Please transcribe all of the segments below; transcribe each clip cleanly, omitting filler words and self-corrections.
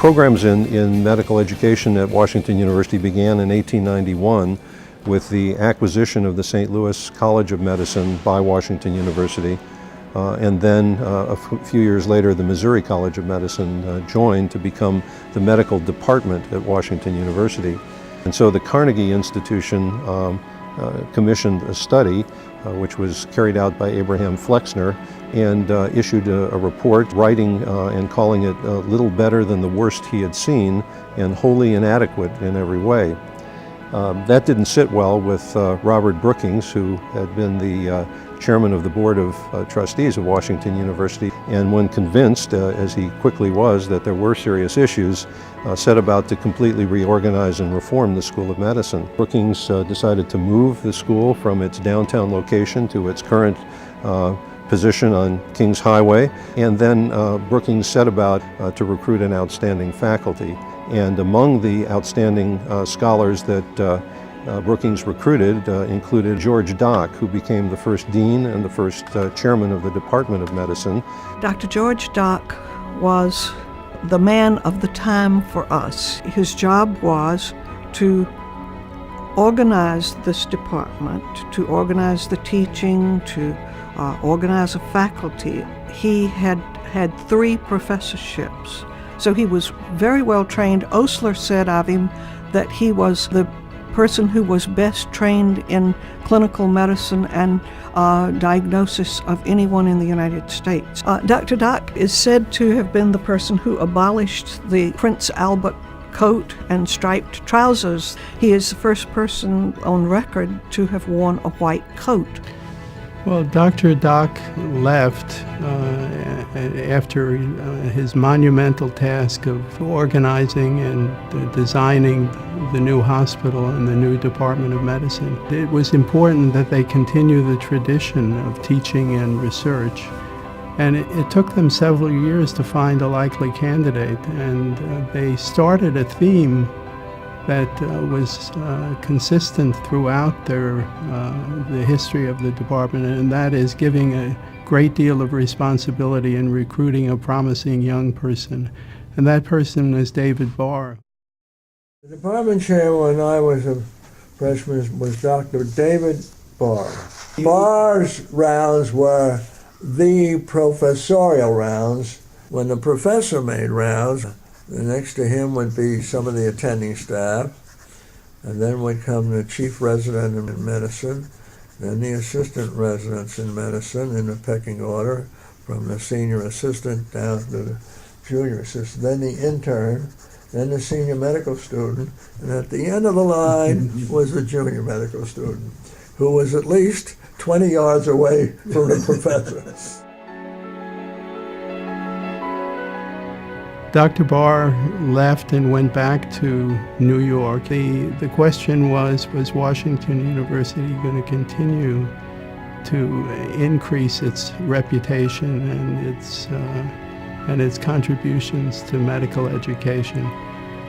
programs in medical education at Washington University began in 1891 with the acquisition of the St. Louis College of Medicine by Washington University. And then a few years later, the Missouri College of Medicine joined to become the medical department at Washington University. And so the Carnegie Institution commissioned a study which was carried out by Abraham Flexner and issued a report writing and calling it little better than the worst he had seen and wholly inadequate in every way. That didn't sit well with Robert Brookings, who had been the chairman of the Board of Trustees of Washington University, and when convinced, as he quickly was, that there were serious issues, set about to completely reorganize and reform the School of Medicine. Brookings decided to move the school from its downtown location to its current position on Kings Highway, and then Brookings set about to recruit an outstanding faculty. And among the outstanding scholars that Brookings recruited included George Dock, who became the first dean and the first chairman of the Department of Medicine. Dr. George Dock was the man of the time for us. His job was to organize this department, to organize the teaching, to organize a faculty. He had 3 professorships. So he was very well trained. Osler said of him that he was the person who was best trained in clinical medicine and diagnosis of anyone in the United States. Dr. Dock is said to have been the person who abolished the Prince Albert coat and striped trousers. He is the first person on record to have worn a white coat. Well, Dr. Dock left after his monumental task of organizing and designing the new hospital and the new Department of Medicine. It was important that they continue the tradition of teaching and research. And it took them several years to find a likely candidate, and they started a theme that was consistent throughout the history of the department, and that is giving a great deal of responsibility in recruiting a promising young person. And that person is David Barr. The department chair when I was a freshman was Dr. David Barr. Barr's rounds were the professorial rounds. When the professor made rounds, next to him would be some of the attending staff, and then would come the chief resident in medicine, then the assistant residents in medicine in the pecking order, from the senior assistant down to the junior assistant, then the intern, then the senior medical student, and at the end of the line was the junior medical student, who was at least 20 yards away from the professor. Dr. Barr left and went back to New York. The question was Washington University going to continue to increase its reputation and its contributions to medical education?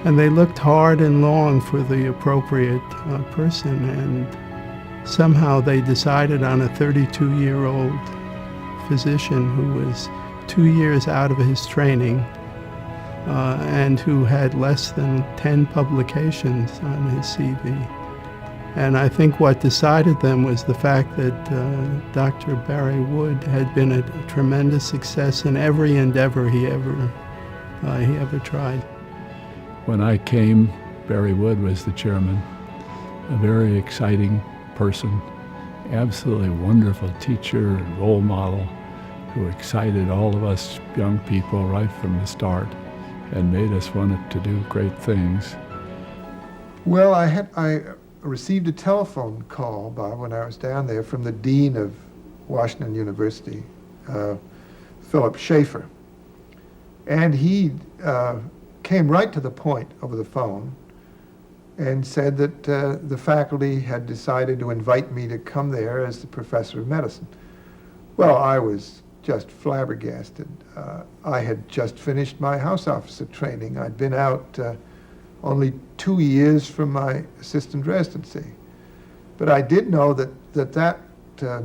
And they looked hard and long for the appropriate person, and somehow they decided on a 32-year-old physician who was 2 years out of his training, and who had less than 10 publications on his CV. And I think what decided them was the fact that Dr. Barry Wood had been a tremendous success in every endeavor he ever tried. When I came, Barry Wood was the chairman, a very exciting person, absolutely wonderful teacher and role model who excited all of us young people right from the start and made us want to do great things. Well, I received a telephone call, Bob, when I was down there from the dean of Washington University, Philip Schaefer. And he came right to the point over the phone and said that the faculty had decided to invite me to come there as the professor of medicine. Well, I was just flabbergasted. I had just finished my house officer training. I'd been out only 2 years from my assistant residency. But I did know that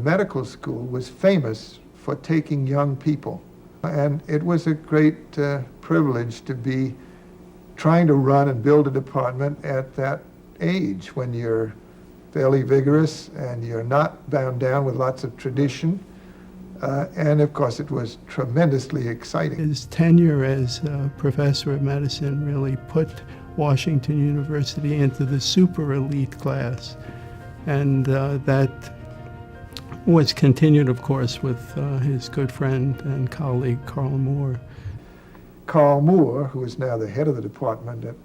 medical school was famous for taking young people. And it was a great privilege to be trying to run and build a department at that age when you're fairly vigorous and you're not bound down with lots of tradition. And of course, it was tremendously exciting. His tenure as professor of medicine really put Washington University into the super elite class. And that was continued, of course, with his good friend and colleague, Carl Moore. Carl Moore, who is now the head of the department at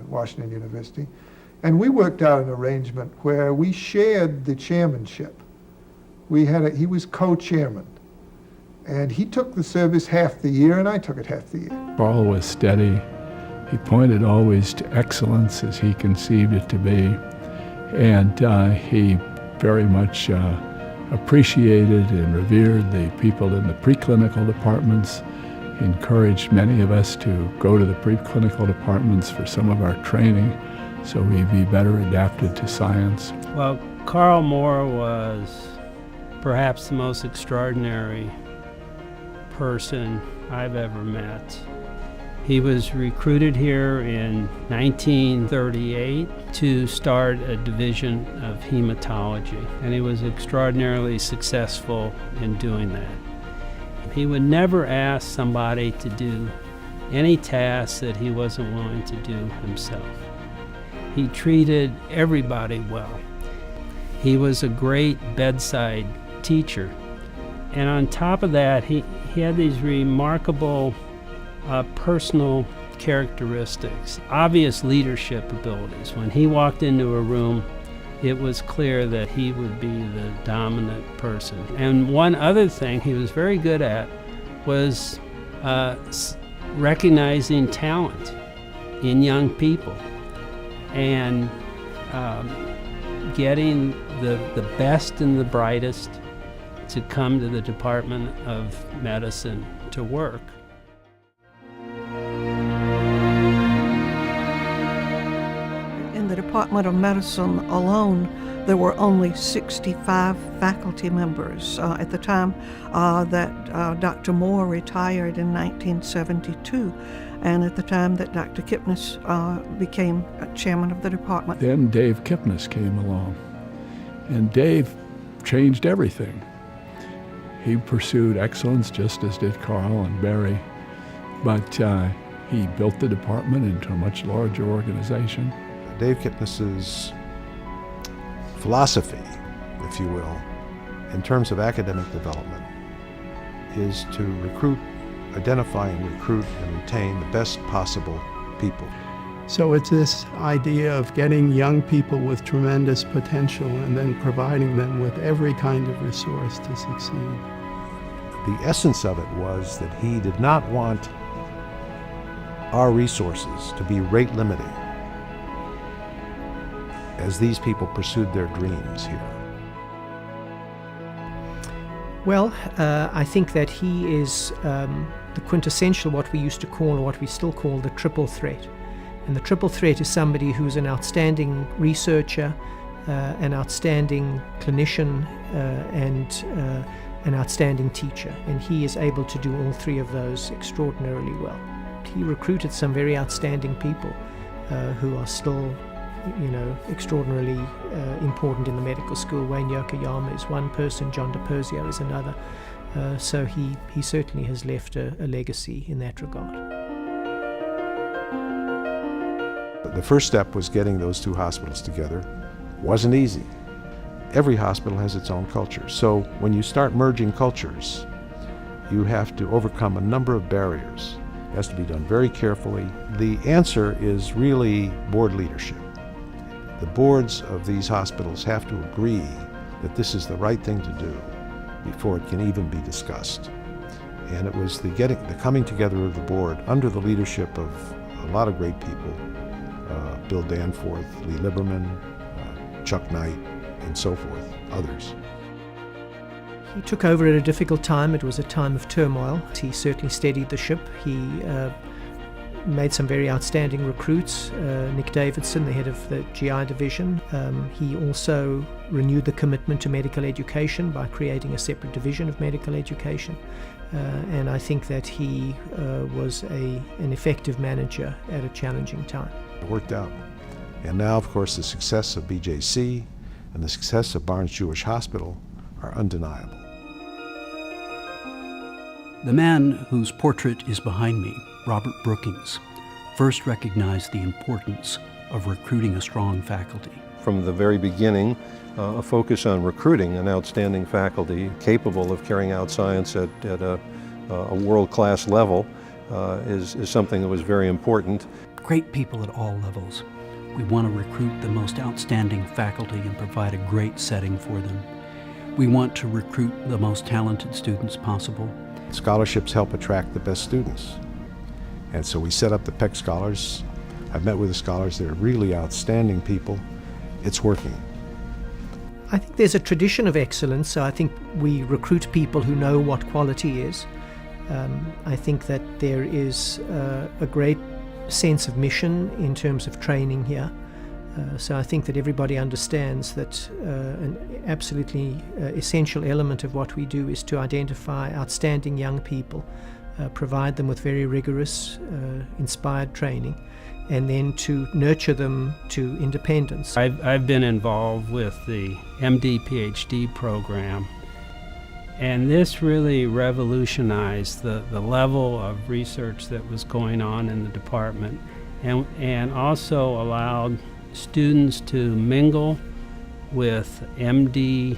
Washington University, and we worked out an arrangement where we shared the chairmanship. He was co-chairman, and he took the service half the year, and I took it half the year. Carl was steady. He pointed always to excellence as he conceived it to be, and he very much appreciated and revered the people in the preclinical departments. He encouraged many of us to go to the preclinical departments for some of our training so we'd be better adapted to science. Well, Carl Moore was perhaps the most extraordinary person I've ever met. He was recruited here in 1938 to start a division of hematology, and he was extraordinarily successful in doing that. He would never ask somebody to do any task that he wasn't willing to do himself. He treated everybody well. He was a great bedside teacher. And on top of that, he had these remarkable personal characteristics, obvious leadership abilities. When he walked into a room, it was clear that he would be the dominant person. And one other thing he was very good at was recognizing talent in young people and getting the best and the brightest to come to the Department of Medicine to work. In the Department of Medicine alone, there were only 65 faculty members at the time that Dr. Moore retired in 1972, and at the time that Dr. Kipnis became chairman of the department. Then Dave Kipnis came along, and Dave changed everything. He pursued excellence just as did Carl and Barry, but he built the department into a much larger organization. Dave Kipnis's philosophy, if you will, in terms of academic development, is to identify and recruit and retain the best possible people. So it's this idea of getting young people with tremendous potential and then providing them with every kind of resource to succeed. The essence of it was that he did not want our resources to be rate limiting as these people pursued their dreams here. Well, I think that he is the quintessential, what we used to call, or what we still call, the triple threat. And the triple threat is somebody who's an outstanding researcher, an outstanding clinician, and an outstanding teacher. And he is able to do all three of those extraordinarily well. He recruited some very outstanding people who are still, extraordinarily important in the medical school. Wayne Yokoyama is one person, John DiPerzio is another. So he certainly has left a legacy in that regard. The first step was getting those two hospitals together. Wasn't easy. Every hospital has its own culture. So when you start merging cultures, you have to overcome a number of barriers. It has to be done very carefully. The answer is really board leadership. The boards of these hospitals have to agree that this is the right thing to do before it can even be discussed. And it was the coming together of the board under the leadership of a lot of great people, Bill Danforth, Lee Liberman, Chuck Knight, and so forth, others. He took over at a difficult time. It was a time of turmoil. He certainly steadied the ship. He made some very outstanding recruits. Nick Davidson, the head of the GI division. He also renewed the commitment to medical education by creating a separate division of medical education. and I think that he was an effective manager at a challenging time. It worked out. And now, of course, the success of BJC and the success of Barnes-Jewish Hospital are undeniable. The man whose portrait is behind me, Robert Brookings, first recognized the importance of recruiting a strong faculty. From the very beginning, a focus on recruiting an outstanding faculty capable of carrying out science at a world-class level is something that was very important. Great people at all levels. We want to recruit the most outstanding faculty and provide a great setting for them. We want to recruit the most talented students possible. Scholarships help attract the best students. And so we set up the Peck Scholars. I've met with the scholars. They're really outstanding people. It's working. I think there's a tradition of excellence, so I think we recruit people who know what quality is. I think that there is a great sense of mission in terms of training here. So I think that everybody understands that an absolutely essential element of what we do is to identify outstanding young people, provide them with very rigorous, inspired training, and then to nurture them to independence. I've been involved with the MD PhD program, and this really revolutionized the level of research that was going on in the department, and also allowed students to mingle with MD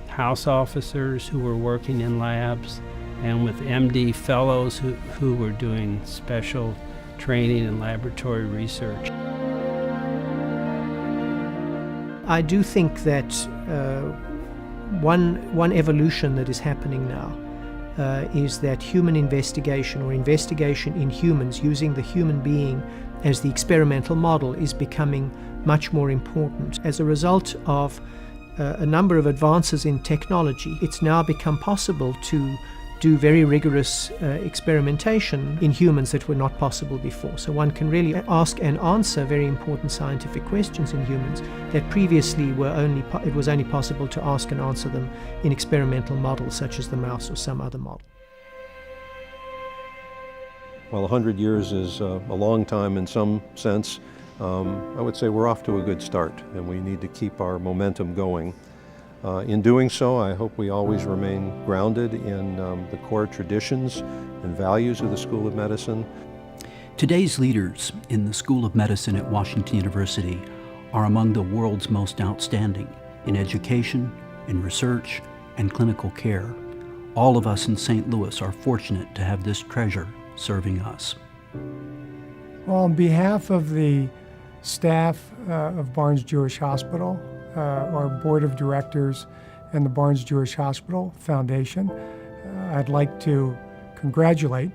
house officers who were working in labs, and with MD fellows who were doing special training and laboratory research. I do think that one evolution that is happening now is that human investigation, or investigation in humans using the human being as the experimental model, is becoming much more important. As a result of a number of advances in technology, it's now become possible to do very rigorous experimentation in humans that were not possible before. So one can really ask and answer very important scientific questions in humans that previously it was only possible to ask and answer them in experimental models such as the mouse or some other model. While 100 years is a long time in some sense, I would say we're off to a good start, and we need to keep our momentum going. In doing so, I hope we always remain grounded in the core traditions and values of the School of Medicine. Today's leaders in the School of Medicine at Washington University are among the world's most outstanding in education, in research, and clinical care. All of us in St. Louis are fortunate to have this treasure serving us. Well, on behalf of the staff of Barnes-Jewish Hospital, our board of directors, and the Barnes-Jewish Hospital Foundation, I'd like to congratulate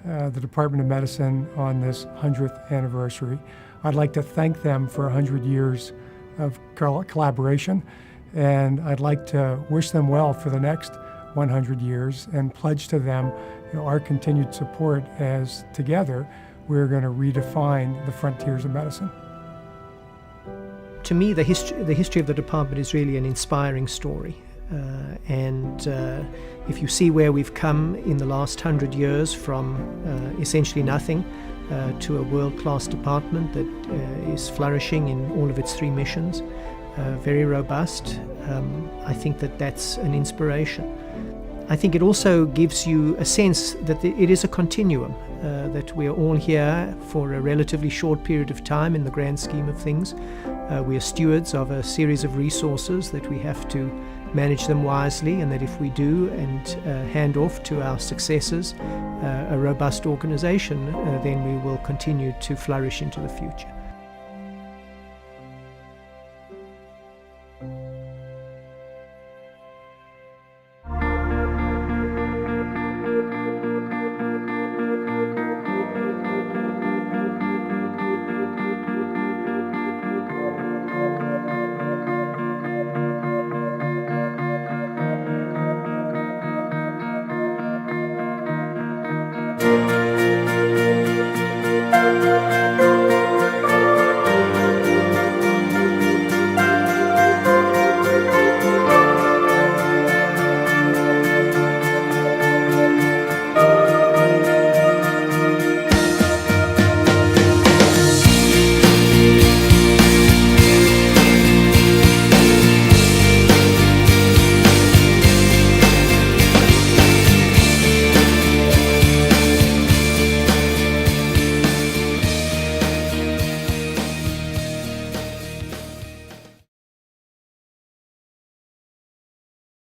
the Department of Medicine on this 100th anniversary. I'd like to thank them for 100 years of collaboration, and I'd like to wish them well for the next 100 years and pledge to them our continued support as together we're going to redefine the frontiers of medicine. To me, the history of the department is really an inspiring story. And if you see where we've come in the last 100 years from essentially nothing to a world-class department that is flourishing in all of its three missions, very robust, I think that that's an inspiration. I think it also gives you a sense that it is a continuum, that we are all here for a relatively short period of time in the grand scheme of things. We are stewards of a series of resources that we have to manage them wisely, and that if we do and hand off to our successors a robust organization, then we will continue to flourish into the future.